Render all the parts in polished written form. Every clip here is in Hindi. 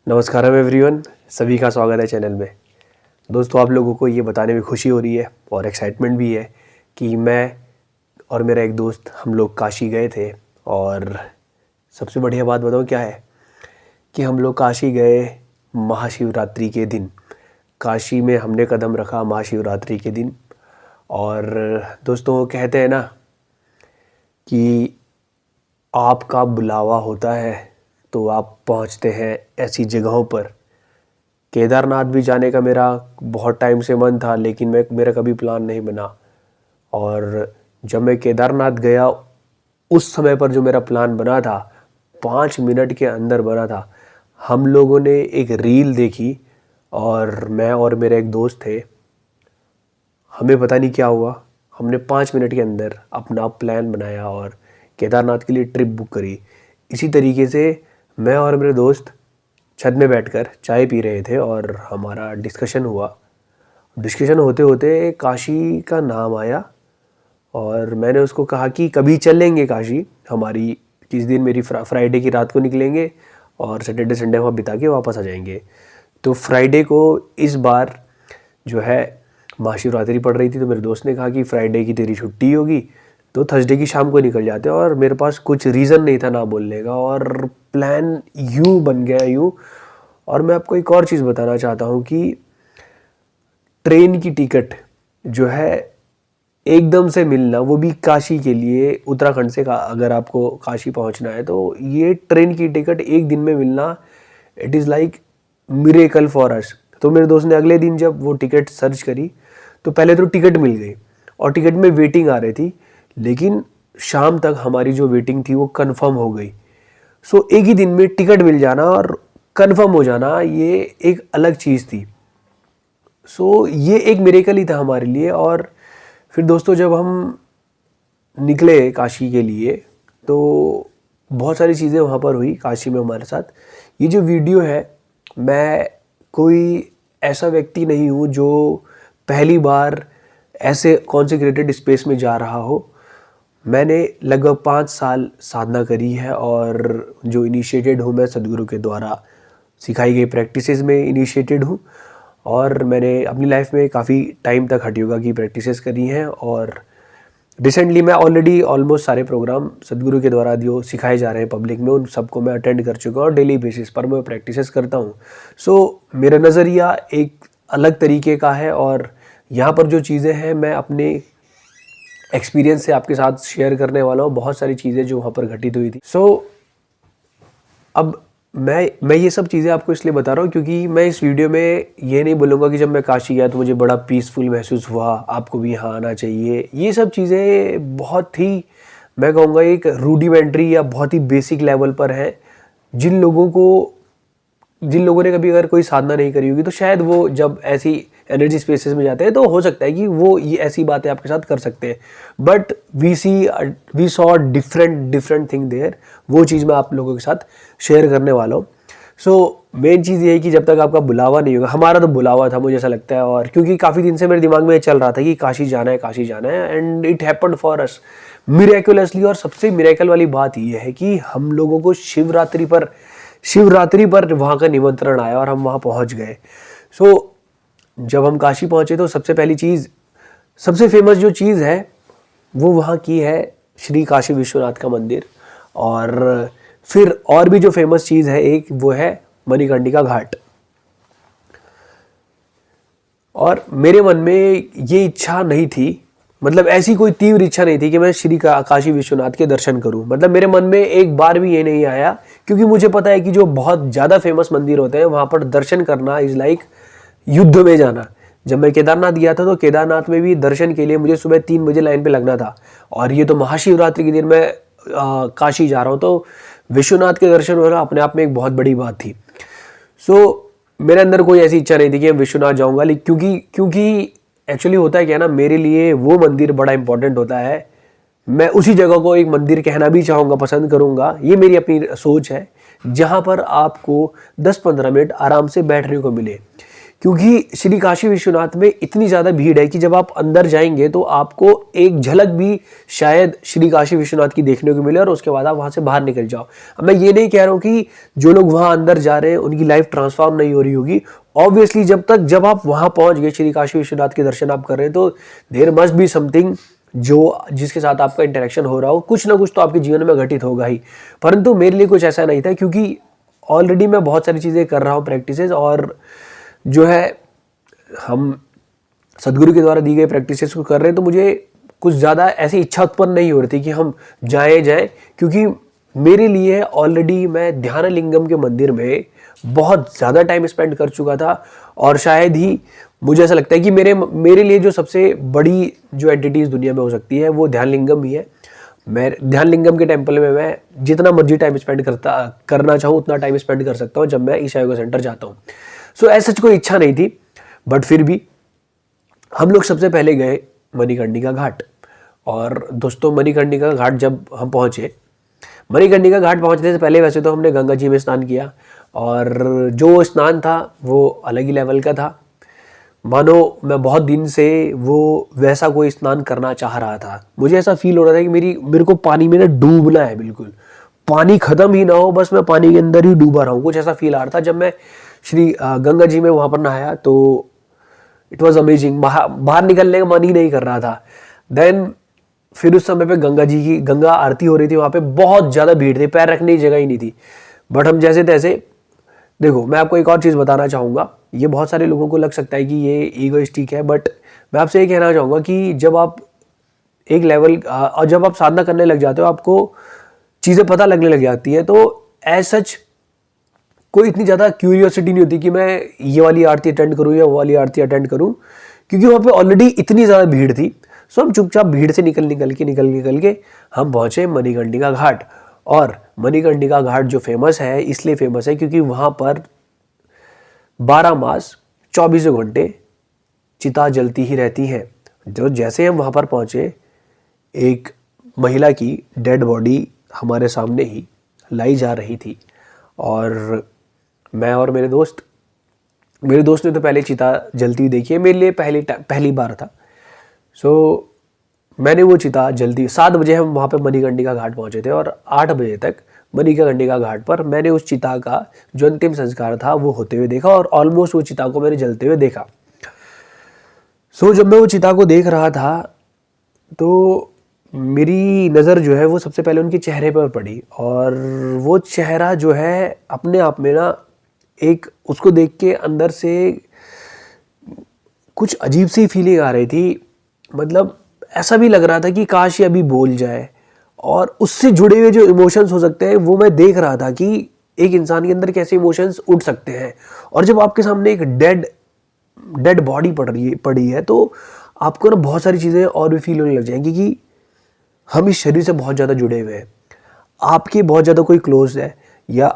नमस्कार एवरीवन, सभी का स्वागत है चैनल में। दोस्तों, आप लोगों को ये बताने में खुशी हो रही है और एक्साइटमेंट भी है कि मैं और मेरा एक दोस्त हम लोग काशी गए थे। और सबसे बढ़िया बात बताऊँ क्या है कि हम लोग काशी गए महाशिवरात्रि के दिन। काशी में हमने कदम रखा महाशिवरात्रि के दिन। और दोस्तों, कहते हैं ना कि आपका बुलावा होता है तो आप पहुंचते हैं ऐसी जगहों पर। केदारनाथ भी जाने का मेरा बहुत टाइम से मन था, लेकिन मेरा कभी प्लान नहीं बना। और जब मैं केदारनाथ गया, उस समय पर जो मेरा प्लान बना था 5 मिनट के अंदर बना था। हम लोगों ने एक रील देखी और मैं और मेरे एक दोस्त थे, हमें पता नहीं क्या हुआ, हमने 5 मिनट के अंदर अपना प्लान बनाया और केदारनाथ के लिए ट्रिप बुक करी। इसी तरीके से मैं और मेरे दोस्त छत में बैठकर चाय पी रहे थे और हमारा डिस्कशन हुआ। डिस्कशन होते होते काशी का नाम आया और मैंने उसको कहा कि कभी चलेंगे काशी। हमारी किस दिन मेरी फ्राइडे की रात को निकलेंगे और सैटरडे संडे वहाँ बिता के वापस आ जाएंगे। तो फ्राइडे को इस बार जो है महाशिवरात्रि पड़ रही थी, तो मेरे दोस्त ने कहा कि फ्राइडे की तेरी छुट्टी होगी तो थर्सडे की शाम को निकल जाते हैं। और मेरे पास कुछ रीज़न नहीं था ना बोलने का, और प्लान यूँ बन गया यूँ। और मैं आपको एक और चीज़ बताना चाहता हूँ कि ट्रेन की टिकट जो है एकदम से मिलना, वो भी काशी के लिए, उत्तराखंड से अगर आपको काशी पहुँचना है तो ये ट्रेन की टिकट एक दिन में मिलना, it is like miracle for us. तो मेरे दोस्त ने अगले दिन जब वो टिकट सर्च करी तो पहले तो टिकट मिल गई और टिकट में वेटिंग आ रही थी, लेकिन शाम तक हमारी जो वेटिंग थी वो कंफर्म हो गई। सो एक ही दिन में टिकट मिल जाना और कंफर्म हो जाना, ये एक अलग चीज़ थी। सो ये एक मिरेकल ही था हमारे लिए। और फिर दोस्तों, जब हम निकले काशी के लिए तो बहुत सारी चीज़ें वहाँ पर हुई काशी में हमारे साथ। ये जो वीडियो है, मैं कोई ऐसा व्यक्ति नहीं हूँ जो पहली बार ऐसे कॉन्सेक्रेटेड स्पेस में जा रहा हो। मैंने लगभग 5 साल साधना करी है और जो इनिशिएटेड हूँ मैं सदगुरु के द्वारा सिखाई गई प्रैक्टिसेस में इनिशिएटेड हूँ। और मैंने अपनी लाइफ में काफ़ी टाइम तक हठ योगा की प्रैक्टिसेस करी हैं। और रिसेंटली मैं ऑलरेडी ऑलमोस्ट सारे प्रोग्राम सदगुरु के द्वारा जो सिखाए जा रहे हैं पब्लिक में, उन सबको मैं अटेंड कर चुका हूँ और डेली बेसिस पर मैं प्रैक्टिसेस करता हूँ। सो मेरा नज़रिया एक अलग तरीके का है और यहाँ पर जो चीज़ें हैं मैं अपने एक्सपीरियंस से आपके साथ शेयर करने वाला हूँ। बहुत सारी चीज़ें जो वहाँ पर घटित हुई थी। अब मैं ये सब चीज़ें आपको इसलिए बता रहा हूँ क्योंकि मैं इस वीडियो में ये नहीं बोलूँगा कि जब मैं काशी गया तो मुझे बड़ा पीसफुल महसूस हुआ, आपको भी यहाँ आना चाहिए। ये सब चीज़ें बहुत ही, मैं कहूँगा, एक रूडिमेंट्री या बहुत ही बेसिक लेवल पर है। जिन लोगों ने कभी अगर कोई साधना नहीं करी होगी तो शायद वो जब ऐसी एनर्जी स्पेसेस में जाते हैं तो हो सकता है कि वो ये ऐसी बातें आपके साथ कर सकते हैं। But we saw different thing there. वो चीज़ मैं आप लोगों के साथ शेयर करने वाला हूँ। सो मेन चीज़ ये है कि जब तक आपका बुलावा नहीं होगा, हमारा तो बुलावा था मुझे ऐसा लगता है। और क्योंकि काफ़ी दिन से मेरे दिमाग में चल रहा था कि काशी जाना है and it happened for us मिरेकुलसली। और सबसे मिरेकल वाली बात ये है कि हम लोगों को शिवरात्रि पर वहाँ का निमंत्रण आया और हम वहाँ पहुँच गए। सो जब हम काशी पहुँचे तो सबसे पहली चीज़, सबसे फेमस जो चीज़ है वो वहाँ की है श्री काशी विश्वनाथ का मंदिर। और फिर और भी जो फेमस चीज़ है एक, वो है मणिकर्णिका घाट। और मेरे मन में ये इच्छा नहीं थी, मतलब ऐसी कोई तीव्र इच्छा नहीं थी कि मैं श्री काशी विश्वनाथ के दर्शन करूं। मतलब मेरे मन में एक बार भी ये नहीं आया, क्योंकि मुझे पता है कि जो बहुत ज़्यादा फेमस मंदिर होते हैं वहाँ पर दर्शन करना इज़ लाइक युद्ध में जाना। जब मैं केदारनाथ गया था तो केदारनाथ में भी दर्शन के लिए मुझे सुबह 3 बजे लाइन पे लगना था। और ये तो महाशिवरात्रि के दिन मैं काशी जा रहा हूँ, तो विश्वनाथ के दर्शन होना अपने आप में एक बहुत बड़ी बात थी। सो मेरे अंदर कोई ऐसी इच्छा नहीं थी कि मैं विश्वनाथ जाऊँगा, लेकिन क्योंकि एक्चुअली होता है क्या ना, मेरे लिए वो मंदिर बड़ा इंपॉर्टेंट होता है। मैं उसी जगह को एक मंदिर कहना भी चाहूँगा, पसंद करूँगा। ये मेरी अपनी सोच है, जहाँ पर आपको 10-15 मिनट आराम से बैठने को मिले। क्योंकि श्री काशी विश्वनाथ में इतनी ज़्यादा भीड़ है कि जब आप अंदर जाएंगे तो आपको एक झलक भी शायद श्री काशी विश्वनाथ की देखने को मिले और उसके बाद आप वहाँ से बाहर निकल जाओ। अब मैं ये नहीं कह रहा हूँ कि जो लोग वहाँ अंदर जा रहे हैं उनकी लाइफ ट्रांसफॉर्म नहीं हो रही होगी। ऑब्वियसली जब आप वहाँ पहुँच गए, श्री काशी विश्वनाथ के दर्शन आप कर रहे हैं, तो देयर मस्ट बी समथिंग जो जिसके साथ आपका इंटरेक्शन हो रहा हो, कुछ ना कुछ तो आपके जीवन में घटित होगा ही। परंतु मेरे लिए कुछ ऐसा नहीं था, क्योंकि ऑलरेडी मैं बहुत सारी चीज़ें कर रहा हूँ प्रैक्टिसेस, और जो है हम सदगुरु के द्वारा दी गई प्रैक्टिसेस को कर रहे हैं, तो मुझे कुछ ज़्यादा ऐसी इच्छा उत्पन्न नहीं हो रही थी कि हम जाएं, क्योंकि मेरे लिए ऑलरेडी मैं ध्यान लिंगम के मंदिर में बहुत ज़्यादा टाइम स्पेंड कर चुका था। और शायद ही मुझे ऐसा लगता है कि मेरे लिए जो सबसे बड़ी जो एंटिटीज़ दुनिया में हो सकती है वो ध्यान लिंगम ही है। मैं ध्यान लिंगम के टेम्पल में मैं जितना मर्जी टाइम स्पेंड करना चाहूँ उतना टाइम स्पेंड कर सकता हूँ जब मैं ईशा योगा सेंटर जाता हूँ। सो ऐसा कोई इच्छा नहीं थी, बट फिर भी हम लोग सबसे पहले गए मणिकर्णिका घाट। और दोस्तों, मणिकर्णिका घाट जब हम पहुँचे, मणिकर्णिका घाट पहुँचने से पहले वैसे तो हमने गंगा जी में स्नान किया, और जो स्नान था वो अलग ही लेवल का था। मानो मैं बहुत दिन से वो वैसा कोई स्नान करना चाह रहा था। मुझे ऐसा फील हो रहा था कि मेरे को पानी में ना डूबना है, बिल्कुल पानी खत्म ही ना हो, बस मैं पानी के अंदर ही डूबा रहा हूँ, कुछ ऐसा फील आ रहा था। जब मैं श्री गंगा जी में वहाँ पर नहाया तो इट वॉज अमेजिंग। बाहर निकलने का मन ही नहीं कर रहा था। देन फिर उस समय पे गंगा आरती हो रही थी, वहाँ पे बहुत ज़्यादा भीड़ थी, पैर रखने की जगह ही नहीं थी। बट हम जैसे तैसे, देखो मैं आपको एक और चीज़ बताना चाहूँगा, ये बहुत सारे लोगों को लग सकता है कि ये ईगोइस्टिक है, बट मैं आपसे ये कहना चाहूँगा कि जब आप एक लेवल और जब आप साधना करने लग जाते हो, आपको चीज़ें पता लगने लग जाती है, तो एज सच कोई इतनी ज़्यादा क्यूरियोसिटी नहीं होती कि मैं ये वाली आरती अटेंड करूँ या वो वाली आरती अटेंड करूँ, क्योंकि वहाँ पे ऑलरेडी इतनी ज़्यादा भीड़ थी। सो हम चुपचाप भीड़ से निकल के हम पहुँचे मणिकर्णिका घाट। और मणिकर्णिका घाट जो फेमस है, इसलिए फेमस है क्योंकि वहाँ पर 12 मास 24 घंटे चिता जलती ही रहती है। जो जैसे हम वहाँ पर पहुँचे, एक महिला की डेड बॉडी हमारे सामने ही लाई जा रही थी, और मैं और मेरे दोस्त ने तो पहले चिता जलती हुई देखी है, मेरे लिए पहली बार था। सो मैंने वो चिता जलती, 7 बजे हम वहाँ पे मणिकर्णिका घाट पहुँचे थे, और 8 बजे तक मणिकर्णिका घाट पर मैंने उस चिता का जो अंतिम संस्कार था वो होते हुए देखा, और ऑलमोस्ट वो चिता को मैंने जलते हुए देखा। सो जब मैं वो चिता को देख रहा था तो मेरी नज़र जो है वो सबसे पहले उनके चेहरे पर पड़ी, और वो चेहरा जो है अपने आप में ना, एक उसको देख के अंदर से कुछ अजीब सी फीलिंग आ रही थी। मतलब ऐसा भी लग रहा था कि काश ये अभी बोल जाए, और उससे जुड़े हुए जो इमोशंस हो सकते हैं वो मैं देख रहा था कि एक इंसान के अंदर कैसे इमोशंस उठ सकते हैं। और जब आपके सामने एक डेड बॉडी पड़ी है तो आपको ना बहुत सारी चीज़ें और भी फील होने लग जाएंगी कि हम इस शरीर से बहुत ज़्यादा जुड़े हुए हैं। आपके बहुत ज़्यादा कोई क्लोज है, या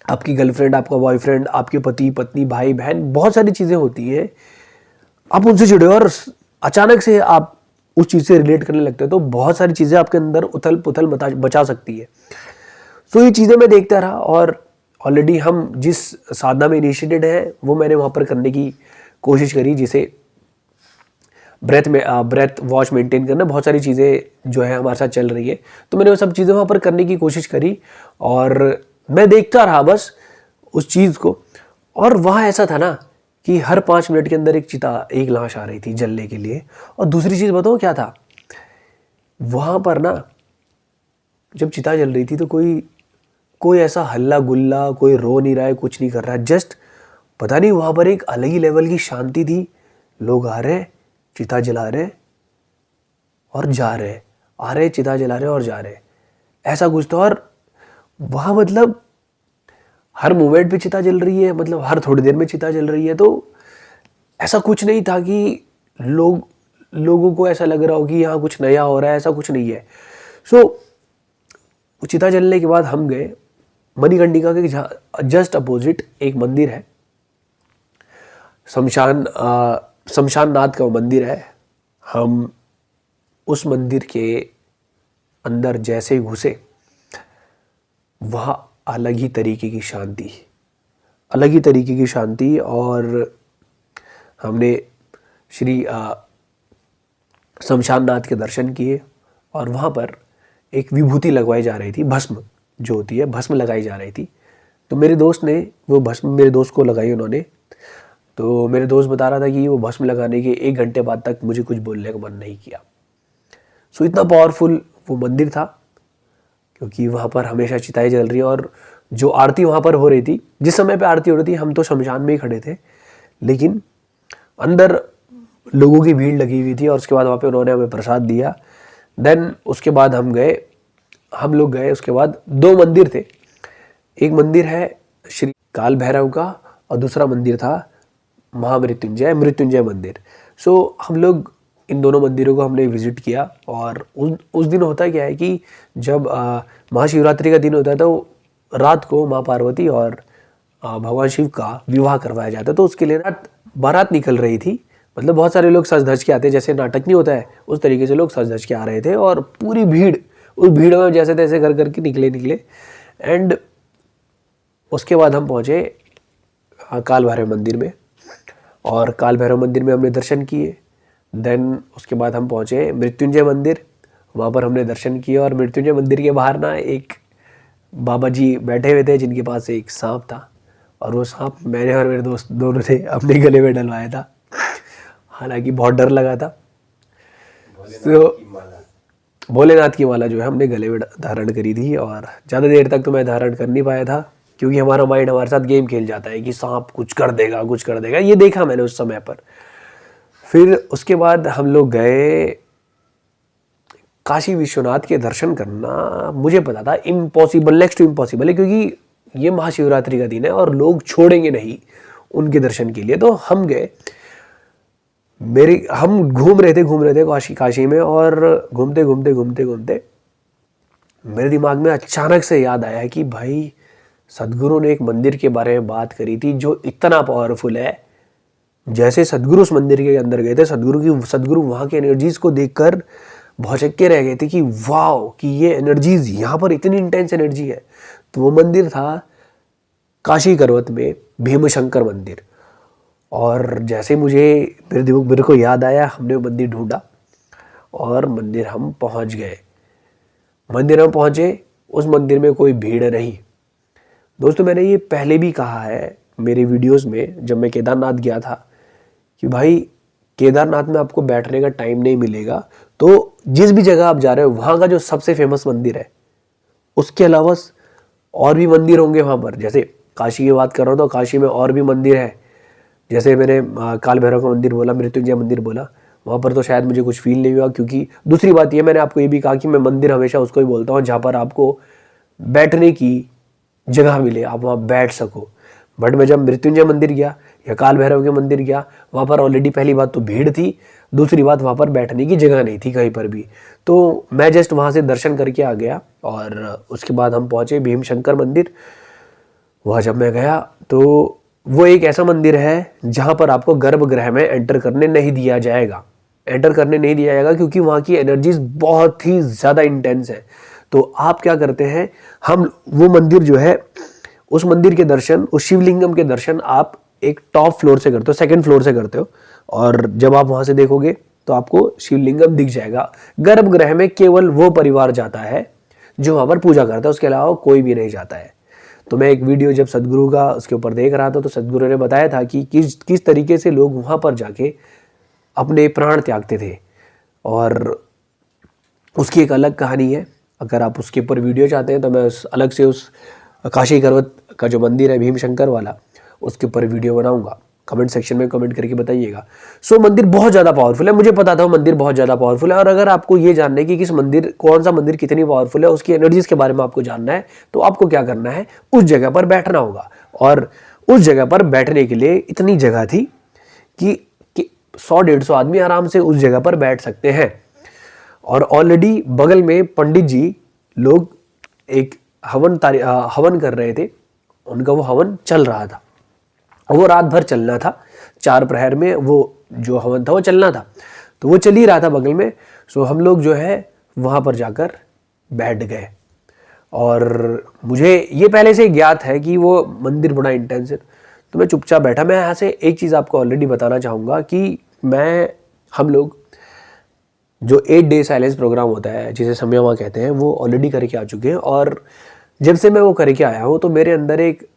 आपकी गर्लफ्रेंड, आपका बॉयफ्रेंड, आपके पति पत्नी, भाई बहन, बहुत सारी चीज़ें होती हैं, आप उनसे जुड़े हो, और अचानक से आप उस चीज़ से रिलेट करने लगते हैं, तो बहुत सारी चीज़ें आपके अंदर उथल पुथल बचा सकती है। सो ये चीज़ें मैं देखता रहा, और ऑलरेडी हम जिस साधना में इनिशिएटेड है वो मैंने वहाँ पर करने की कोशिश करी, जिसे ब्रेथ वॉच मेंटेन करना, बहुत सारी चीज़ें जो है हमारे साथ चल रही है, तो मैंने वो सब चीज़ें वहाँ पर करने की कोशिश करी, और मैं देखता रहा बस उस चीज़ को। और वहाँ ऐसा था ना कि हर 5 मिनट के अंदर एक लाश आ रही थी जलने के लिए। और दूसरी चीज़ बताओ क्या था, वहाँ पर ना जब चिता जल रही थी तो कोई ऐसा हल्ला गुल्ला, कोई रो नहीं रहा है, कुछ नहीं कर रहा है, जस्ट पता नहीं वहाँ पर एक अलग ही लेवल की शांति थी। लोग आ रहे, चिता जला रहे और जा रहे, आ रहे, चिता जला रहे और जा रहे, ऐसा कुछ था। और वहाँ मतलब हर मोमेंट पे चिता जल रही है, मतलब हर थोड़ी देर में चिता जल रही है, तो ऐसा कुछ नहीं था कि लोगों को ऐसा लग रहा हो कि यहाँ कुछ नया हो रहा है, ऐसा कुछ नहीं है। सो चिता जलने के बाद हम गए मणिकर्णिका के जस्ट अपोजिट एक मंदिर है, शमशान नाथ का मंदिर है। हम उस मंदिर के अंदर जैसे घुसे, वहाँ अलग ही तरीके की शांति, अलग ही तरीके की शांति। और हमने श्री शमशान नाथ के दर्शन किए और वहाँ पर एक विभूति लगवाई जा रही थी, भस्म जो होती है, भस्म लगाई जा रही थी। तो मेरे दोस्त ने वो भस्म मेरे दोस्त को लगाई उन्होंने। तो मेरे दोस्त बता रहा था कि वो भस्म लगाने के 1 घंटे बाद तक मुझे कुछ बोलने का मन नहीं किया। सो इतना पावरफुल वो मंदिर था, क्योंकि वहाँ पर हमेशा चिताएं जल रही हैं। और जो आरती वहाँ पर हो रही थी, जिस समय पे आरती हो रही थी, हम तो शमशान में ही खड़े थे, लेकिन अंदर लोगों की भीड़ लगी हुई थी। और उसके बाद वहाँ पे उन्होंने हमें प्रसाद दिया। देन उसके बाद हम लोग गए। उसके बाद 2 मंदिर थे, एक मंदिर है श्री काल भैरव का और दूसरा मंदिर था मृत्युंजय मंदिर। सो हम लोग इन दोनों मंदिरों को हमने विजिट किया। और उस दिन होता क्या है कि जब महाशिवरात्रि का दिन होता है तो रात को माँ पार्वती और भगवान शिव का विवाह करवाया जाता है। तो उसके लिए रात बारात निकल रही थी, मतलब बहुत सारे लोग सज धज के आते हैं, जैसे नाटक नहीं होता है उस तरीके से लोग सज धज के आ रहे थे। और पूरी भीड़, उस भीड़ में जैसे तैसे कर करके निकले। एंड उसके बाद हम पहुँचे काल भैरव मंदिर में, और काल भैरव मंदिर में हमने दर्शन किए। देन उसके बाद हम पहुँचे मृत्युंजय मंदिर, वहाँ पर हमने दर्शन किए। और मृत्युंजय मंदिर के बाहर ना एक बाबा जी बैठे हुए थे, जिनके पास एक सांप था। और वो सांप मैंने और मेरे दोस्त दोनों ने अपने गले में डलवाया था, हालांकि बहुत डर लगा था। तो भोलेनाथ की माला जो है हमने गले में धारण करी थी। और ज़्यादा देर तक तो मैं धारण कर नहीं पाया था, क्योंकि हमारा माइंड हमारे साथ गेम खेल जाता है कि सांप कुछ कर देगा, ये देखा मैंने उस समय पर। फिर उसके बाद हम लोग गए काशी विश्वनाथ के दर्शन करना। मुझे पता था इम्पॉसिबल, नेक्स्ट टू इम्पॉसिबल है, क्योंकि ये महाशिवरात्रि का दिन है और लोग छोड़ेंगे नहीं उनके दर्शन के लिए। तो हम गए। हम घूम रहे थे काशी में। और घूमते मेरे दिमाग में अचानक से याद आया कि भाई सदगुरु ने एक मंदिर के बारे में बात करी थी जो इतना पावरफुल है। जैसे सदगुरु उस मंदिर के अंदर गए थे, सदगुरु वहाँ के एनर्जीज को देखकर भौचक्के रह गए थे कि वाओ, कि ये एनर्जीज, यहाँ पर इतनी इंटेंस एनर्जी है। तो वो मंदिर था काशी करवत में भीमशंकर मंदिर। और जैसे मेरे को याद आया, हमने वो मंदिर ढूंढा और मंदिर हम पहुंच गए। मंदिर हम पहुंचे, उस मंदिर में कोई भीड़ नहीं। दोस्तों, मैंने ये पहले भी कहा है मेरे वीडियोस में, जब मैं केदारनाथ गया था, कि भाई केदारनाथ में आपको बैठने का टाइम नहीं मिलेगा, तो जिस भी जगह आप जा रहे हो वहाँ का जो सबसे फेमस मंदिर है, उसके अलावा और भी मंदिर होंगे वहाँ पर। जैसे काशी की बात कर रहा हूँ तो काशी में और भी मंदिर है। जैसे मैंने काल भैरव का मंदिर बोला, मृत्युंजय मंदिर बोला, वहाँ पर तो शायद मुझे कुछ फील नहीं हुआ। क्योंकि दूसरी बात ये, मैंने आपको ये भी कहा कि मैं मंदिर हमेशा उसको ही बोलता हूँ जहाँ पर आपको बैठने की जगह मिले, आप वहाँ बैठ सको। बट मैं जब मृत्युंजय मंदिर गया या काल भैरव के मंदिर गया, वहाँ पर ऑलरेडी पहली बात तो भीड़ थी, दूसरी बात वहाँ पर बैठने की जगह नहीं थी कहीं पर भी। तो मैं जस्ट वहाँ से दर्शन करके आ गया। और उसके बाद हम पहुँचे भीमशंकर मंदिर। वहाँ जब मैं गया तो वो एक ऐसा मंदिर है जहाँ पर आपको गर्भगृह में एंटर करने नहीं दिया जाएगा, क्योंकि वहाँ की एनर्जीज बहुत ही ज़्यादा इंटेंस है। तो आप क्या करते हैं, हम वो मंदिर जो है, उस मंदिर के दर्शन, उस शिवलिंगम के दर्शन आप एक टॉप फ्लोर से करते हो, सेकंड फ्लोर से करते हो। और जब आप वहाँ से देखोगे तो आपको शिवलिंगम दिख जाएगा। गर्भगृह में केवल वो परिवार जाता है जो वहाँ पर पूजा करता है, उसके अलावा कोई भी नहीं जाता है। तो मैं एक वीडियो जब सदगुरु का उसके ऊपर देख रहा था, तो सदगुरु ने बताया था कि किस तरीके से लोग वहाँ पर जाके अपने प्राण त्यागते थे। और उसकी एक अलग कहानी है। अगर आप उसके ऊपर वीडियो चाहते हैं तो मैं अलग से उस काशी करवत का जो मंदिर है भीमशंकर वाला, उसके ऊपर वीडियो बनाऊंगा। कमेंट सेक्शन में कमेंट करके बताइएगा। सो मंदिर बहुत ज़्यादा पावरफुल है, मुझे पता था मंदिर बहुत ज़्यादा पावरफुल है। और अगर आपको ये जानना है कि कौन सा मंदिर कितनी पावरफुल है, उसकी एनर्जीज के बारे में आपको जानना है, तो आपको क्या करना है, उस जगह पर बैठना होगा। और उस जगह पर बैठने के लिए इतनी जगह थी कि 100-150 आदमी आराम से उस जगह पर बैठ सकते हैं। और ऑलरेडी बगल में पंडित जी लोग एक हवन कर रहे थे, उनका वो हवन चल रहा था। वो रात भर चलना था, 4 प्रहर में वो जो हवन था वो चलना था, तो वो चल ही रहा था बगल में। सो हम लोग जो है वहाँ पर जाकर बैठ गए। और मुझे ये पहले से ज्ञात है कि वो मंदिर बड़ा इंटेंस है। तो मैं चुपचाप बैठा। मैं यहाँ से एक चीज़ आपको ऑलरेडी बताना चाहूँगा कि हम लोग जो 8 डे साइलेंस प्रोग्राम होता है जिसे संयमा कहते हैं, वो ऑलरेडी करके आ चुके हैं। और जब से मैं वो करके आया हूँ तो मेरे अंदर एक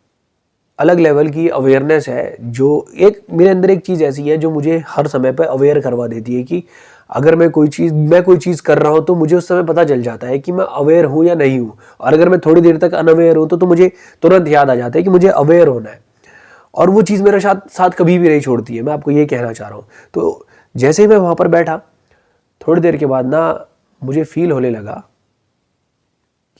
अलग लेवल की अवेयरनेस है, जो एक मेरे अंदर एक चीज़ ऐसी है जो मुझे हर समय पर अवेयर करवा देती है कि अगर मैं कोई चीज़ कर रहा हूँ तो मुझे उस समय पता चल जाता है कि मैं अवेयर हूँ या नहीं हूँ। और अगर मैं थोड़ी देर तक अनअवेयर हूँ तो मुझे तुरंत याद आ जाता है कि मुझे अवेयर होना है। और वो चीज़ मेरे साथ कभी भी नहीं छोड़ती है, मैं आपको ये कहना चाह रहा हूँ। तो जैसे ही मैं वहाँ पर बैठा, थोड़ी देर के बाद ना मुझे फील होने लगा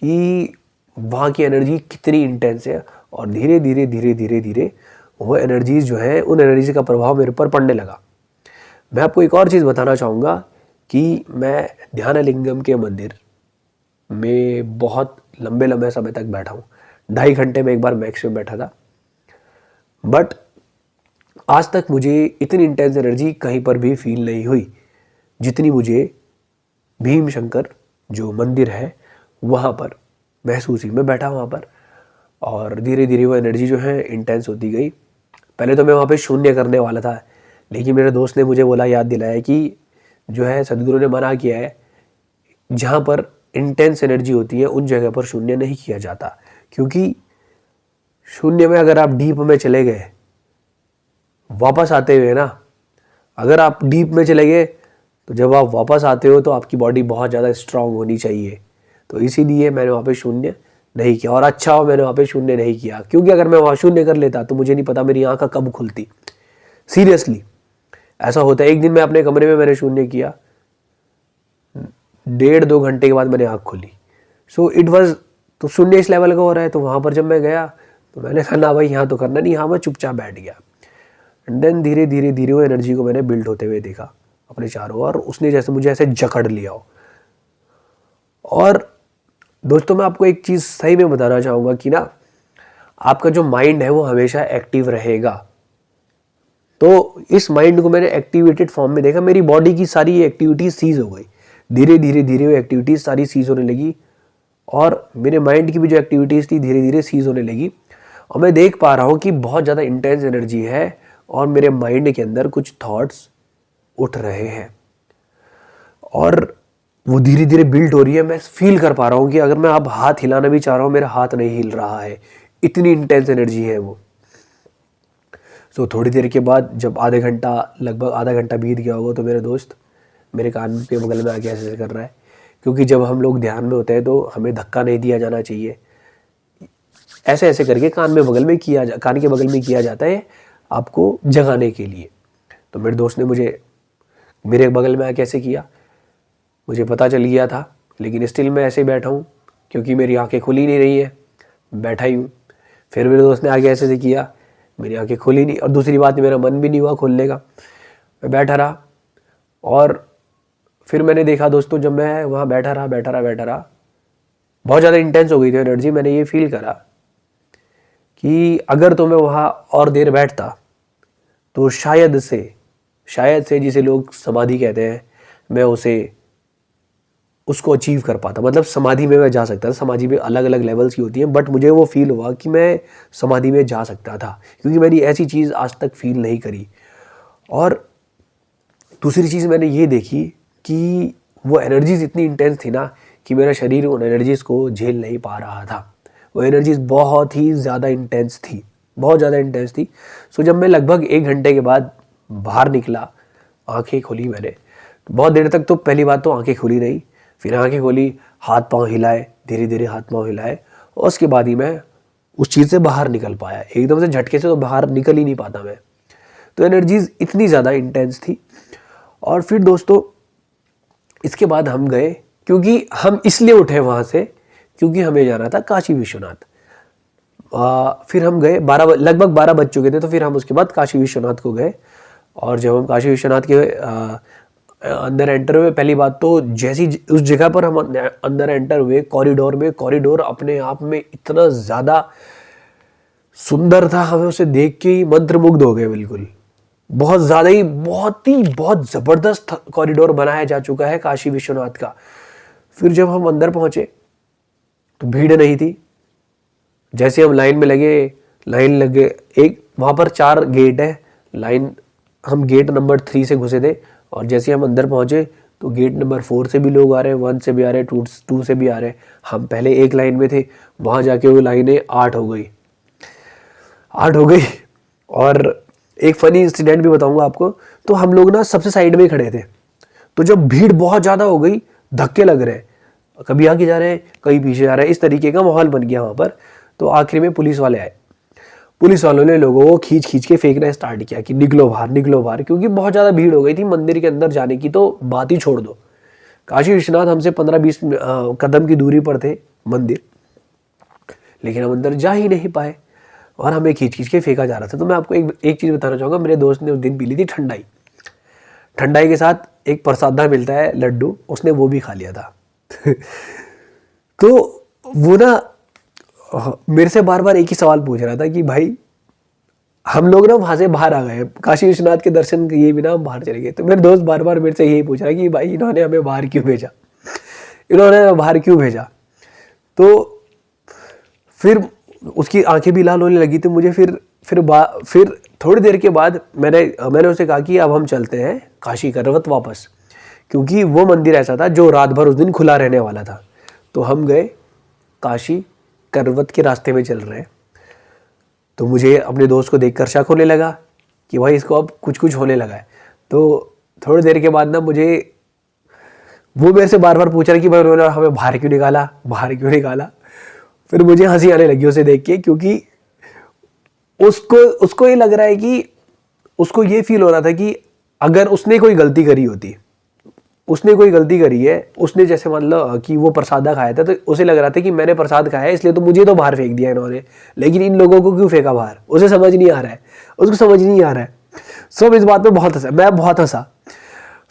कि वहाँ की एनर्जी कितनी इंटेंस है। और धीरे धीरे धीरे धीरे धीरे वो एनर्जीज जो है, उन एनर्जी का प्रभाव मेरे ऊपर पड़ने लगा। मैं आपको एक और चीज़ बताना चाहूँगा कि मैं ध्यानलिंगम के मंदिर में बहुत लंबे लंबे समय तक बैठा हूँ। 2.5 घंटे में एक बार मैक्सिमम बैठा था। बट आज तक मुझे इतनी इंटेंस एनर्जी कहीं पर भी फील नहीं हुई जितनी मुझे भीम शंकर जो मंदिर है वहाँ पर महसूस हुई। मैं बैठा वहाँ पर और धीरे धीरे वो एनर्जी जो है इंटेंस होती गई। पहले तो मैं वहाँ पे शून्य करने वाला था, लेकिन मेरे दोस्त ने मुझे बोला, याद दिलाया कि जो है सदगुरु ने मना किया है, जहाँ पर इंटेंस एनर्जी होती है उन जगह पर शून्य नहीं किया जाता। क्योंकि शून्य में अगर आप डीप में चले गए, वापस आते हुए ना, अगर आप डीप में चले गए तो जब आप वापस आते हो तो आपकी बॉडी बहुत ज़्यादा स्ट्रांग होनी चाहिए। तो इसीलिए मैंने वहाँ पे शून्य नहीं किया। और अच्छा हो मैंने वहाँ पे शून्य नहीं किया, क्योंकि अगर मैं वहाँ शून्य कर लेता तो मुझे नहीं पता मेरी आँख कब खुलती। सीरियसली ऐसा होता है। एक दिन मैं अपने कमरे में मैंने शून्य किया, 1.5-2 घंटे के बाद मैंने आँख खोली। सो इट वाज, तो शून्य इस लेवल का हो रहा है। तो वहाँ पर जब मैं गया तो मैंने कहा ना भाई यहाँ तो करना नहीं, यहाँ मैं चुपचाप बैठ गया। एंड देन धीरे धीरे धीरे वो एनर्जी को मैंने बिल्ड होते हुए देखा अपने चारों ओर। उसने जैसे मुझे ऐसे जकड़ लिया हो। और दोस्तों मैं आपको एक चीज़ सही में बताना चाहूँगा कि ना, आपका जो माइंड है वो हमेशा एक्टिव रहेगा। तो इस माइंड को मैंने एक्टिवेटेड फॉर्म में देखा। मेरी बॉडी की सारी एक्टिविटीज सीज हो गई। धीरे धीरे धीरे वो एक्टिविटीज सारी सीज होने लगी और मेरे माइंड की भी जो एक्टिविटीज थी धीरे धीरे सीज होने लगी। और मैं देख पा रहा हूँ कि बहुत ज़्यादा इंटेंस एनर्जी है और मेरे माइंड के अंदर कुछ थॉट्स उठ रहे हैं और वो धीरे धीरे बिल्ड हो रही है। मैं फील कर पा रहा हूँ कि अगर मैं अब हाथ हिलाना भी चाह रहा हूँ, मेरा हाथ नहीं हिल रहा है, इतनी इंटेंस एनर्जी है वो। सो थोड़ी देर के बाद जब लगभग आधा घंटा बीत गया होगा, तो मेरे दोस्त मेरे कान के बगल में आके ऐसे कर रहा है। क्योंकि जब हम लोग ध्यान में होते हैं तो हमें धक्का नहीं दिया जाना चाहिए। ऐसे ऐसे करके कान के बगल में किया जाता है आपको जगाने के लिए। तो मेरे दोस्त ने मेरे बगल में आके ऐसे किया। मुझे पता चल गया था, लेकिन स्टिल मैं ऐसे ही बैठा हूँ क्योंकि मेरी आंखें खुली नहीं रही है, बैठा ही हूँ। फिर मेरे दोस्त ने आगे ऐसे किया, मेरी आंखें खुली नहीं। और दूसरी बात, मेरा मन भी नहीं हुआ खोलने का, मैं बैठा रहा। और फिर मैंने देखा दोस्तों, जब मैं वहाँ बैठा रहा, बहुत ज़्यादा इंटेंस हो गई थी एनर्जी। मैंने ये फील करा कि अगर तो मैं वहाँ और देर बैठता तो शायद से जिसे लोग समाधि कहते हैं, मैं उसको अचीव कर पाता। मतलब समाधि में मैं जा सकता था। समाधि में अलग अलग लेवल्स की होती हैं, बट मुझे वो फील हुआ कि मैं समाधि में जा सकता था, क्योंकि मैंने ऐसी चीज़ आज तक फील नहीं करी। और दूसरी चीज़ मैंने ये देखी कि वो एनर्जीज इतनी इंटेंस थी ना कि मेरा शरीर उन एनर्जीज को झेल नहीं पा रहा था। वो एनर्जीज बहुत ही ज़्यादा इंटेंस थी, बहुत ज़्यादा इंटेंस थी। सो जब मैं लगभग 1 घंटे के बाद बाहर निकला, आंखें खोली मैंने, बहुत देर तक तो पहली बात तो आंखें खुली नहीं। फिर आंखें खोली, हाथ पांव हिलाए, धीरे धीरे हाथ पांव हिलाए, और उसके बाद ही मैं उस चीज़ से बाहर निकल पाया। एकदम से झटके से तो बाहर निकल ही नहीं पाता मैं। तो एनर्जीज इतनी ज़्यादा इंटेंस थी। और फिर दोस्तों इसके बाद हम गए, क्योंकि हम इसलिए उठे वहाँ से क्योंकि हमें जाना था काशी विश्वनाथ। फिर हम गए, लगभग 12 बज चुके थे। तो फिर हम उसके बाद काशी विश्वनाथ को गए। और जब हम काशी विश्वनाथ के अंदर एंटर हुए, पहली बात तो जैसी उस जगह पर हम अंदर एंटर हुए, कॉरिडोर अपने आप में इतना ज़्यादा सुंदर था, हमें उसे देख के ही मंत्रमुग्ध हो गए बिल्कुल। बहुत ज़बरदस्त कॉरिडोर बनाया जा चुका है काशी विश्वनाथ का। फिर जब हम अंदर पहुंचे तो भीड़ नहीं थी। जैसे हम लाइन लग गए, एक वहाँ पर 4 गेट है लाइन, हम गेट नंबर 3 से घुसे थे और जैसे हम अंदर पहुँचे तो गेट नंबर 4 से भी लोग आ रहे हैं, 1 से भी आ रहे हैं, 2 से भी आ रहे हैं। हम पहले एक लाइन में थे, वहाँ जाके वो लाइनें 8 हो गई। और एक फ़नी इंसिडेंट भी बताऊंगा आपको। तो हम लोग ना सबसे साइड में ही खड़े थे, तो जब भीड़ बहुत ज़्यादा हो गई, धक्के लग रहे हैं, कभी आगे जा रहे हैं कहीं पीछे जा रहे हैं, इस तरीके का माहौल बन गया वहाँ पर। तो आखिर में पुलिस वाले आए। पुलिस वालों ने लोगों को खींच खींच के फेंकना स्टार्ट किया कि निकलो बाहर, निकलो बाहर, क्योंकि बहुत ज़्यादा भीड़ हो गई थी। मंदिर के अंदर जाने की तो बात ही छोड़ दो। काशी विश्वनाथ हमसे 15-20 कदम की दूरी पर थे मंदिर, लेकिन हम अंदर जा ही नहीं पाए और हमें खींच खींच के फेंका जा रहा था। तो मैं आपको एक चीज़ बताना चाहूँगा। मेरे दोस्त ने उस दिन पी ली थी ठंडाई। ठंडाई के साथ एक प्रसादा मिलता है लड्डू, उसने वो भी खा लिया था। तो वो ना मेरे से बार बार एक ही सवाल पूछ रहा था कि भाई हम लोग ना वहाँ से बाहर आ गए, काशी विश्वनाथ के दर्शन किए बिना हम बाहर चले गए। तो मेरे दोस्त बार बार मेरे से यही पूछ रहा है कि भाई इन्होंने हमें बाहर क्यों भेजा, इन्होंने हमें बाहर क्यों भेजा। तो फिर उसकी आंखें भी लाल होने लगी थी मुझे। फिर थोड़ी देर के बाद मैंने उसे कहा कि अब हम चलते हैं काशी करवत वापस, क्योंकि वो मंदिर ऐसा था जो रात भर उस दिन खुला रहने वाला था। तो हम गए, काशी करवत के रास्ते में चल रहे हैं। तो मुझे अपने दोस्त को देखकर शक होने लगा कि भाई इसको अब कुछ कुछ होने लगा है। तो थोड़ी देर के बाद ना वो मेरे से बार बार पूछ रहा कि भाई उन्होंने हमें बाहर क्यों निकाला, बाहर क्यों निकाला। फिर मुझे हंसी आने लगी उसे देख के, क्योंकि उसको ये लग रहा है कि उसको ये फील हो रहा था कि अगर उसने कोई गलती करी होती, उसने कोई गलती करी है, उसने जैसे मान लो कि वो प्रसादा खाया था, तो उसे लग रहा था कि मैंने प्रसाद खाया है इसलिए तो मुझे तो बाहर फेंक दिया इन्होंने, लेकिन इन लोगों को क्यों फेंका बाहर, उसे समझ नहीं आ रहा है, उसको समझ नहीं आ रहा है। सब इस बात पे बहुत हंसा, मैं बहुत हंसा।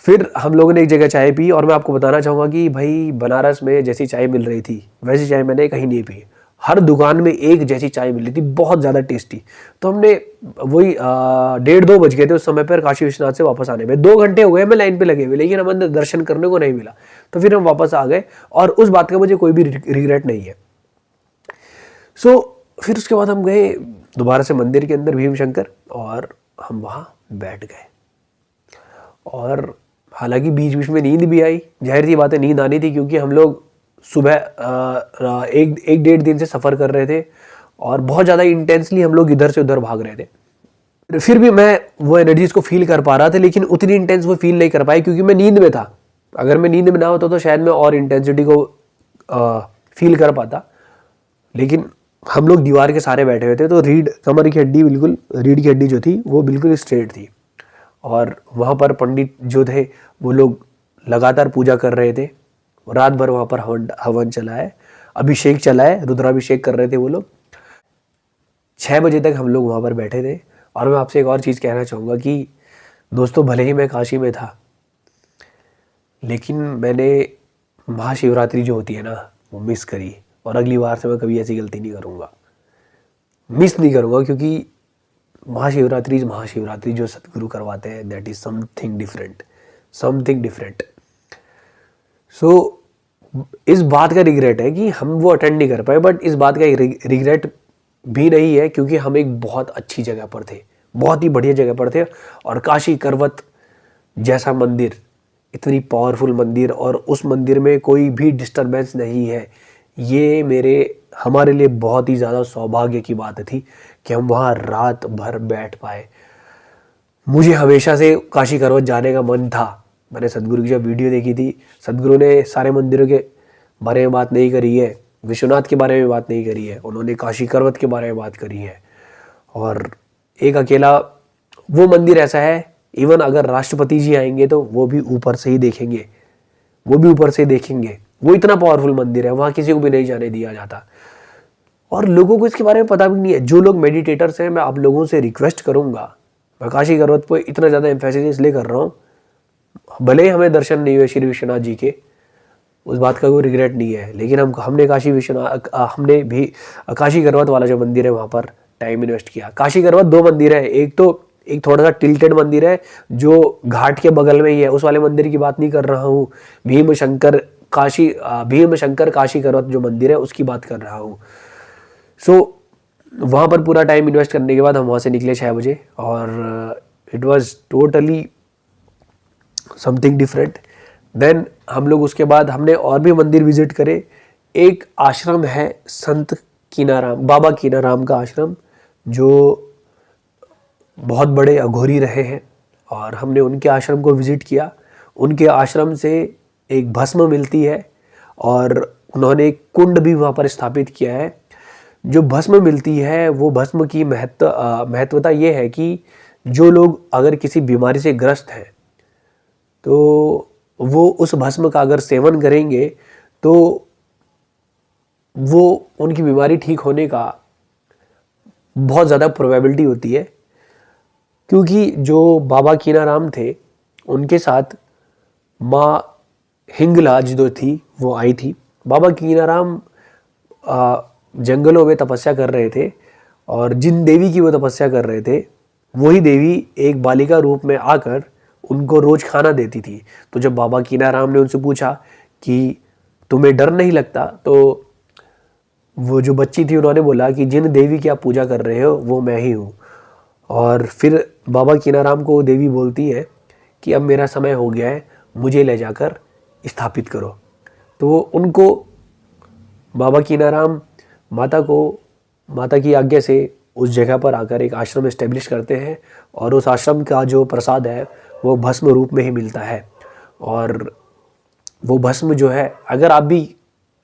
फिर हम लोगों ने एक जगह चाय पी और मैं आपको बताना चाहूँगा कि भाई बनारस में जैसी चाय मिल रही थी वैसी चाय मैंने कहीं नहीं पी। हर दुकान में एक जैसी चाय मिल रही थी, बहुत ज़्यादा टेस्टी। तो हमने वही 1:30-2 बज गए थे उस समय पर काशी विश्वनाथ से वापस आने में। 2 घंटे हो गए हमें लाइन पे लगे हुए, लेकिन हम अंदर दर्शन करने को नहीं मिला। तो फिर हम वापस आ गए और उस बात का मुझे कोई भी रिग्रेट नहीं है। फिर उसके बाद हम गए दोबारा से मंदिर के अंदर भीम शंकर, और हम वहाँ बैठ गए। और हालांकि बीच बीच में नींद भी आई, जाहिर सी बात है नींद आनी थी, क्योंकि हम लोग सुबह 1-1.5 दिन से सफ़र कर रहे थे और बहुत ज़्यादा इंटेंसली हम लोग इधर से उधर भाग रहे थे। फिर भी मैं वो एनर्जीज को फील कर पा रहा था, लेकिन उतनी इंटेंस वो फील नहीं कर पाई क्योंकि मैं नींद में था। अगर मैं नींद में ना होता तो शायद मैं और इंटेंसिटी को फील कर पाता। लेकिन हम लोग दीवार के सहारे बैठे हुए थे, तो कमर की हड्डी बिल्कुल, रीढ़ की हड्डी जो थी वो बिल्कुल स्ट्रेट थी। और वहाँ पर पंडित जो थे वो लोग लगातार पूजा कर रहे थे। रात भर वहाँ पर हवन चला है, अभिषेक चला है, रुद्राभिषेक कर रहे थे वो लोग। 6 बजे तक हम लोग वहाँ पर बैठे थे। और मैं आपसे एक और चीज़ कहना चाहूँगा कि दोस्तों, भले ही मैं काशी में था, लेकिन मैंने महाशिवरात्रि जो होती है ना वो मिस करी। और अगली बार से मैं कभी ऐसी गलती नहीं करूँगा, मिस नहीं करूँगा, क्योंकि महाशिवरात्रि जो सतगुरु करवाते हैं, दैट इज़ समथिंग डिफरेंट। सो इस बात का रिग्रेट है कि हम वो अटेंड नहीं कर पाए, बट इस बात का रिग्रेट भी नहीं है, क्योंकि हम एक बहुत अच्छी जगह पर थे, बहुत ही बढ़िया जगह पर थे। और काशी करवत जैसा मंदिर, इतनी पावरफुल मंदिर, और उस मंदिर में कोई भी डिस्टरबेंस नहीं है, ये हमारे लिए बहुत ही ज़्यादा सौभाग्य की बात थी कि हम वहाँ रात भर बैठ पाए। मुझे हमेशा से काशी करवत जाने का मन था। मैंने सदगुरु की जब वीडियो देखी थी, सदगुरु ने सारे मंदिरों के बारे में बात नहीं करी है, विश्वनाथ के बारे में बात नहीं करी है, उन्होंने काशी करवत के बारे में बात करी है। और एक अकेला वो मंदिर ऐसा है, इवन अगर राष्ट्रपति जी आएंगे तो वो भी ऊपर से ही देखेंगे, वो इतना पावरफुल मंदिर है, वहाँ किसी को भी नहीं जाने दिया जाता। और लोगों को इसके बारे में पता भी नहीं है। जो लोग मेडिटेटर्स हैं, मैं आप लोगों से रिक्वेस्ट करूँगा, मैं काशी करवत पर इतना ज़्यादा एम्फेसिस इसलिए कर रहा हूँ, भले ही हमें दर्शन नहीं हुए श्री विश्वनाथ जी के, उस बात का कोई रिग्रेट नहीं है, लेकिन हमने भी काशी करवत वाला जो मंदिर है वहाँ पर टाइम इन्वेस्ट किया। काशी करवत 2 मंदिर है, एक थोड़ा सा टिल्टेड मंदिर है जो घाट के बगल में ही है, उस वाले मंदिर की बात नहीं कर रहा हूँ। भीम शंकर काशी करवत जो मंदिर है उसकी बात कर रहा हूँ। सो वहाँ पर पूरा टाइम इन्वेस्ट करने के बाद हम वहाँ से निकले 6 बजे, और it was totally something different. Then हम लोग उसके बाद हमने और भी मंदिर विजिट करे। एक आश्रम है संत कीनाराम, बाबा कीनाराम का आश्रम, जो बहुत बड़े अघोरी रहे हैं, और हमने उनके आश्रम को विजिट किया। उनके आश्रम से एक भस्म मिलती है, और उन्होंने एक कुंड भी वहाँ पर स्थापित किया है। जो भस्म मिलती है वो भस्म की महत्वता ये है कि जो लोग अगर किसी बीमारी से ग्रस्त हैं तो वो उस भस्म का अगर सेवन करेंगे तो वो उनकी बीमारी ठीक होने का बहुत ज़्यादा प्रोबेबिलिटी होती है। क्योंकि जो बाबा कीनाराम थे उनके साथ माँ हिंगलाज जो थी वो आई थी। बाबा कीनाराम जंगलों में तपस्या कर रहे थे, और जिन देवी की वो तपस्या कर रहे थे वही देवी एक बालिका रूप में आकर उनको रोज खाना देती थी। तो जब बाबा कीनाराम ने उनसे पूछा कि तुम्हें डर नहीं लगता, तो वो जो बच्ची थी उन्होंने बोला कि जिन देवी की आप पूजा कर रहे हो वो मैं ही हूँ। और फिर बाबा कीनाराम को देवी बोलती है कि अब मेरा समय हो गया है, मुझे ले जाकर स्थापित करो। तो उनको बाबा कीनाराम माता की आज्ञा से उस जगह पर आकर एक आश्रम एस्टेब्लिश करते हैं, और उस आश्रम का जो प्रसाद है वो भस्म रूप में ही मिलता है। और वो भस्म जो है, अगर आप भी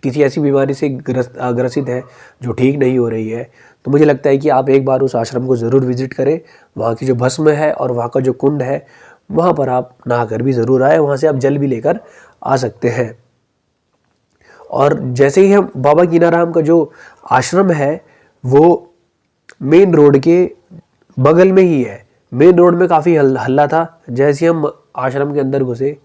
किसी ऐसी बीमारी से ग्रसित है जो ठीक नहीं हो रही है, तो मुझे लगता है कि आप एक बार उस आश्रम को ज़रूर विजिट करें। वहाँ की जो भस्म है और वहाँ का जो कुंड है, वहाँ पर आप नहा कर भी ज़रूर आए। वहाँ से आप जल भी लेकर आ सकते हैं। और जैसे ही हम बाबा कीनाराम का जो आश्रम है वो मेन रोड के बगल में ही है। मेन रोड में काफ़ी हल्ला था। जैसे हम आश्रम के अंदर घुसे,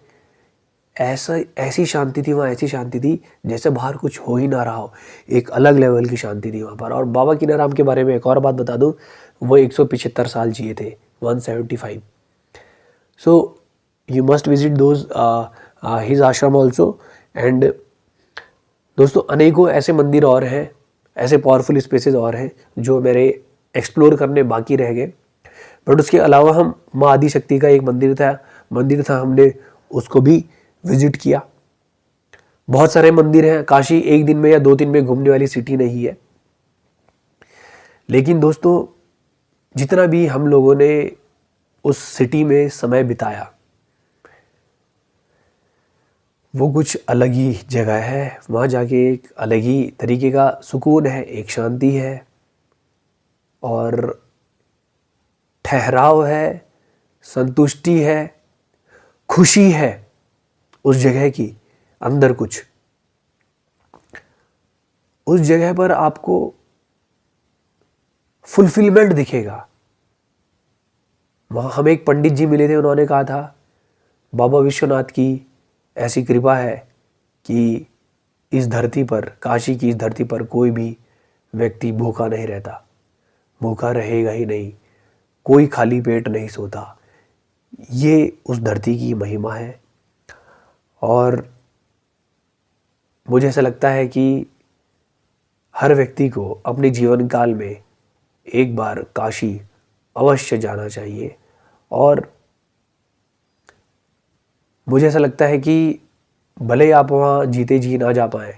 ऐसी शांति थी वहाँ, ऐसी शांति थी जैसे बाहर कुछ हो ही ना रहा हो। एक अलग लेवल की शांति थी वहाँ पर। और बाबा कीनाराम के बारे में एक और बात बता दूँ, वो 175 साल जिए थे, 175। So you must visit those his आश्रम ऑल्सो। एंड दोस्तों, अनेकों ऐसे मंदिर और हैं, ऐसे पावरफुल स्पेसेस और हैं जो मेरे एक्सप्लोर करने बाकी रह गए। बट उसके अलावा हम माँ आदिशक्ति का एक मंदिर था, हमने उसको भी विजिट किया। बहुत सारे मंदिर हैं। काशी एक दिन में या 2 दिन में घूमने वाली सिटी नहीं है। लेकिन दोस्तों, जितना भी हम लोगों ने उस सिटी में समय बिताया वो कुछ अलग ही जगह है। वहाँ जाके एक अलग ही तरीके का सुकून है, एक शांति है और ठहराव है, संतुष्टि है, खुशी है उस जगह की अंदर। कुछ उस जगह पर आपको फुलफिलमेंट दिखेगा। वहाँ हमें एक पंडित जी मिले थे, उन्होंने कहा था बाबा विश्वनाथ की ऐसी कृपा है कि इस धरती पर, काशी की इस धरती पर कोई भी व्यक्ति भूखा नहीं रहता, भूखा रहेगा ही नहीं, कोई खाली पेट नहीं सोता। ये उस धरती की महिमा है। और मुझे ऐसा लगता है कि हर व्यक्ति को अपने जीवन काल में एक बार काशी अवश्य जाना चाहिए। और मुझे ऐसा लगता है कि भले आप वहाँ जीते जी ना जा पाएँ,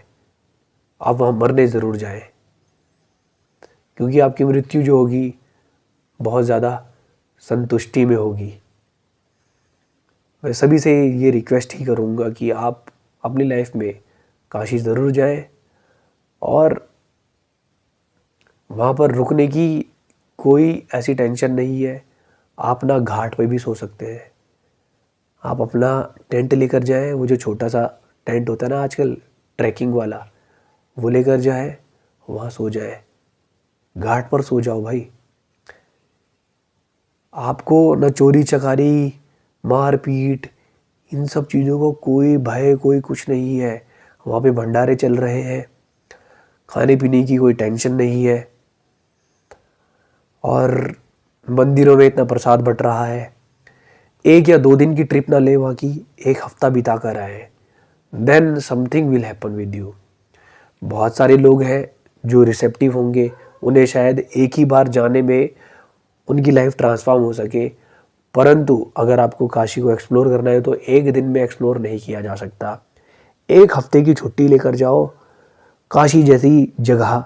आप वहाँ मरने ज़रूर जाएं, क्योंकि आपकी मृत्यु जो होगी बहुत ज़्यादा संतुष्टि में होगी। मैं सभी से ये रिक्वेस्ट ही करूँगा कि आप अपनी लाइफ में काशी ज़रूर जाएं, और वहाँ पर रुकने की कोई ऐसी टेंशन नहीं है। आप ना घाट पे भी सो सकते हैं। आप अपना टेंट लेकर जाएं, वो जो छोटा सा टेंट होता है ना आजकल ट्रैकिंग वाला, वो लेकर जाएं, वहाँ सो जाएं, घाट पर सो जाओ भाई। आपको न चोरी चकारी, मारपीट, इन सब चीज़ों को कोई भय, कोई कुछ नहीं है। वहाँ पे भंडारे चल रहे हैं, खाने पीने की कोई टेंशन नहीं है, और मंदिरों में इतना प्रसाद बट रहा है। 1 या 2 दिन की ट्रिप ना ले वहाँ की, 1 हफ्ता बिता कर आए, then something will happen with you. बहुत सारे लोग हैं जो रिसेप्टिव होंगे, उन्हें शायद एक ही बार जाने में उनकी लाइफ ट्रांसफॉर्म हो सके, परंतु अगर आपको काशी को एक्सप्लोर करना है तो एक दिन में एक्सप्लोर नहीं किया जा सकता। एक हफ्ते की छुट्टी लेकर जाओ, काशी जैसी जगह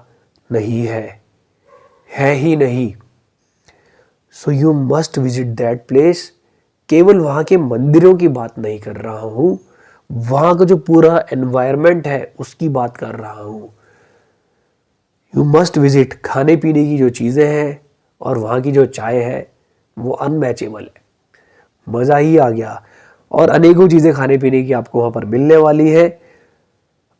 नहीं है ही नहीं। So you must visit that place. केवल वहाँ के मंदिरों की बात नहीं कर रहा हूँ, वहाँ का जो पूरा एनवायरनमेंट है उसकी बात कर रहा हूँ। You must visit. खाने पीने की जो चीज़ें हैं और वहाँ की जो चाय है वो अनमैचेबल है, मज़ा ही आ गया। और अनेकों चीज़ें खाने पीने की आपको वहाँ पर मिलने वाली है,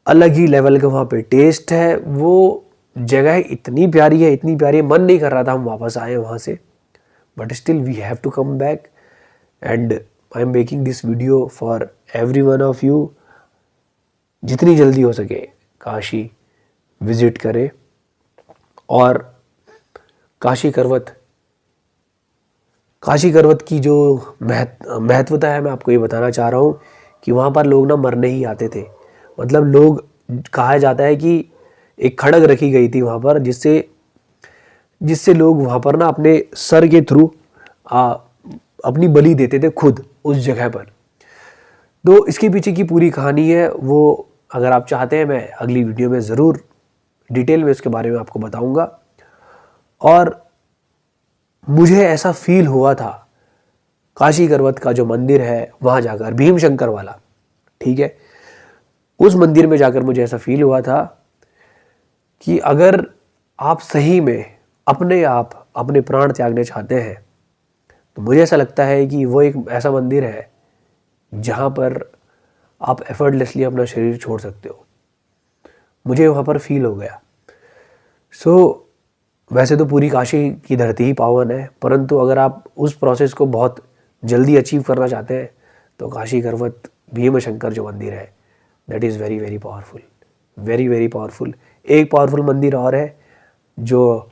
अलग ही लेवल का वहाँ पे टेस्ट है। वो जगह इतनी प्यारी है, इतनी प्यारी है, मन नहीं कर रहा था हम वापस आए वहाँ से, but still we have to come back and I am making this video for every one of you. जितनी जल्दी हो सके काशी विजिट करें। और काशी करवत की जो महत्वता है, मैं आपको ये बताना चाह रहा हूँ कि वहाँ पर लोग ना मरने ही आते थे। मतलब लोग, कहा जाता है कि एक खड़ग रखी गई थी वहाँ पर, जिससे लोग वहाँ पर ना अपने सर के थ्रू अपनी बलि देते थे खुद उस जगह पर। तो इसके पीछे की पूरी कहानी है, वो अगर आप चाहते हैं मैं अगली वीडियो में ज़रूर डिटेल में इसके बारे में आपको बताऊंगा। और मुझे ऐसा फील हुआ था काशी करवत का जो मंदिर है वहाँ जाकर, भीम शंकर वाला, ठीक है, उस मंदिर में जाकर मुझे ऐसा फील हुआ था कि अगर आप सही में अपने प्राण त्यागने चाहते हैं तो मुझे ऐसा लगता है कि वो एक ऐसा मंदिर है जहाँ पर आप एफर्टलेसली अपना शरीर छोड़ सकते हो। मुझे वहाँ पर फील हो गया। वैसे तो पूरी काशी की धरती ही पावन है, परंतु अगर आप उस प्रोसेस को बहुत जल्दी अचीव करना चाहते हैं तो काशी करवत भीम शंकर जो मंदिर है, that is very very powerful, very very powerful. एक पावरफुल मंदिर और है जो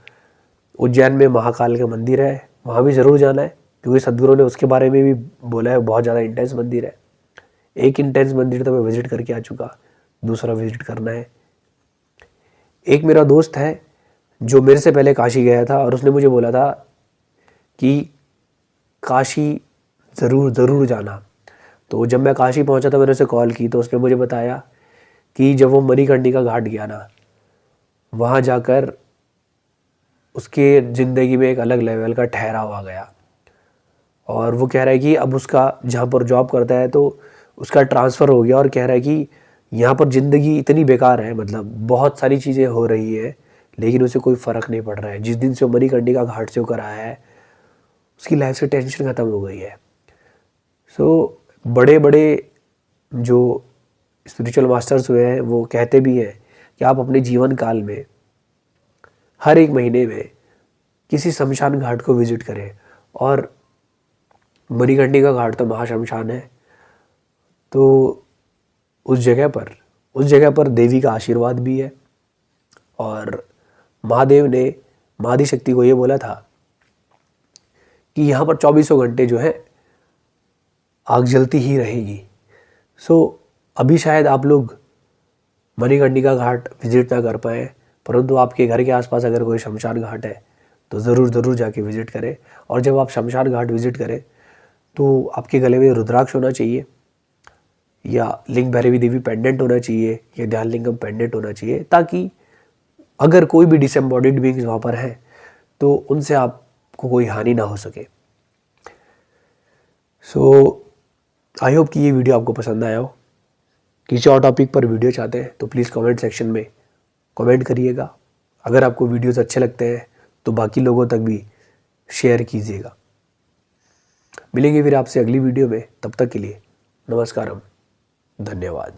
उज्जैन में महाकाल का मंदिर है, वहाँ भी ज़रूर जाना है क्योंकि सदगुरु ने उसके बारे में भी बोला है, बहुत ज़्यादा इंटेंस मंदिर है। एक इंटेंस मंदिर तो मैं विज़िट करके आ चुका, दूसरा विज़िट करना है। एक मेरा दोस्त है जो मेरे से पहले काशी गया था और उसने मुझे बोला था कि काशी ज़रूर जाना। तो जब मैं काशी पहुंचा था मैंने उसे कॉल की तो उसने मुझे बताया कि जब वो मणिकर्णिका घाट गया ना, वहाँ जाकर उसके ज़िंदगी में एक अलग लेवल का ठहराव आ गया। और वो कह रहा है कि अब उसका जहाँ पर जॉब करता है तो उसका ट्रांसफ़र हो गया और कह रहा है कि यहाँ पर ज़िंदगी इतनी बेकार है, मतलब बहुत सारी चीज़ें हो रही है लेकिन उसे कोई फ़र्क नहीं पड़ रहा है। जिस दिन से वो मणिकर्णिका घाट से होकर आया है उसकी लाइफ से टेंशन ख़त्म हो गई है। बड़े बड़े जो स्पिरिचुअल मास्टर्स हुए हैं वो कहते भी हैं कि आप अपने जीवन काल में हर एक महीने में किसी शमशान घाट को विज़िट करें। और मणिकर्णिका घाट तो महाशमशान है, तो उस जगह पर देवी का आशीर्वाद भी है। और महादेव ने महादी शक्ति को ये बोला था कि यहाँ पर 24 घंटे जो है आग जलती ही रहेगी। अभी शायद आप लोग मणिकर्णिका घाट विज़िट ना कर पाए, परंतु आपके घर के आसपास अगर कोई शमशान घाट है तो ज़रूर जाके विज़िट करें। और जब आप शमशान घाट विज़िट करें तो आपके गले में रुद्राक्ष होना चाहिए या लिंग भैरवी देवी पेंडेंट होना चाहिए या ध्यान लिंगम पेंडेंट होना चाहिए, ताकि अगर कोई भी डिसएम्बॉडीड बीइंग्स वहाँ पर हैं तो उनसे आपको कोई हानि ना हो सके। आई होप कि ये वीडियो आपको पसंद आया हो। किसी और टॉपिक पर वीडियो चाहते हैं तो प्लीज़ कमेंट सेक्शन में कमेंट करिएगा। अगर आपको वीडियोस अच्छे लगते हैं तो बाकी लोगों तक भी शेयर कीजिएगा। मिलेंगे फिर आपसे अगली वीडियो में, तब तक के लिए नमस्कारम, धन्यवाद।